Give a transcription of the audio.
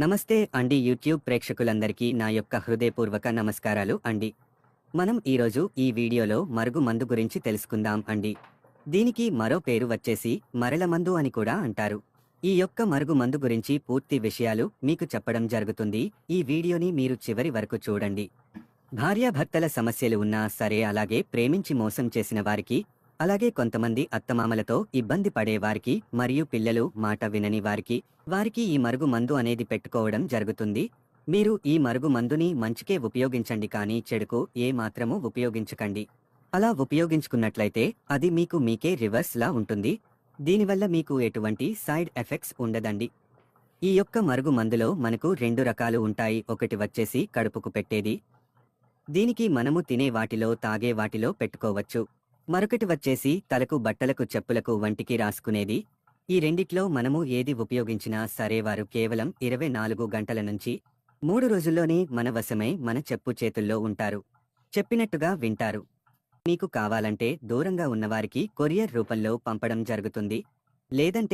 నమస్తే అండి యూట్యూబ్ ప్రేక్షకులందరికీ నా యొక్క హృదయపూర్వక నమస్కారాలు అండి. మనం ఈరోజు ఈ వీడియోలో మరుగు మందు గురించి తెలుసుకుందాం అండి. దీనికి మరో పేరు వచ్చేసి మరల మందు అని కూడా అంటారు. ఈ యొక్క మరుగు మందు గురించి పూర్తి విషయాలు మీకు చెప్పడం జరుగుతుంది. ఈ వీడియోని మీరు చివరి వరకు చూడండి. భార్యాభర్తల సమస్యలు ఉన్నా సరే, అలాగే ప్రేమించి మోసం చేసిన వారికి, అలాగే కొంతమంది అత్తమామలతో ఇబ్బంది పడేవారికి మరియు పిల్లలు మాట వినని వారికి ఈ మరుగు మందు అనేది పెట్టుకోవడం జరుగుతుంది. మీరు ఈ మరుగు మందుని మంచికే ఉపయోగించండి, కానీ చెడుకు ఏ మాత్రము ఉపయోగించకండి. అలా ఉపయోగించుకున్నట్లయితే అది మీకే రివర్స్ లా ఉంటుంది. దీనివల్ల మీకు ఎటువంటి సైడ్ ఎఫెక్ట్స్ ఉండదండి. ఈ యొక్క మరుగు మందులో మనకు రెండు రకాలు ఉంటాయి. ఒకటి వచ్చేసి కడుపుకు పెట్టేది, దీనికి మనము తినే వాటిలో తాగే వాటిలో పెట్టుకోవచ్చు. మరొకటి వచ్చేసి తలకు బట్టలకు చెప్పులకు వంటికి రాసుకునేది. ఈ రెండిట్లో మనము ఏది ఉపయోగించినా సరే వారు కేవలం 24 గంటల నుంచి 3 రోజుల్లోనే మన వశమై మన చెప్పు చేతుల్లో ఉంటారు. చెప్పినట్టుగా వింటారు. మీకు కావాలంటే దూరంగా ఉన్నవారికి కొరియర్ రూపంలో పంపడం జరుగుతుంది. లేదంటే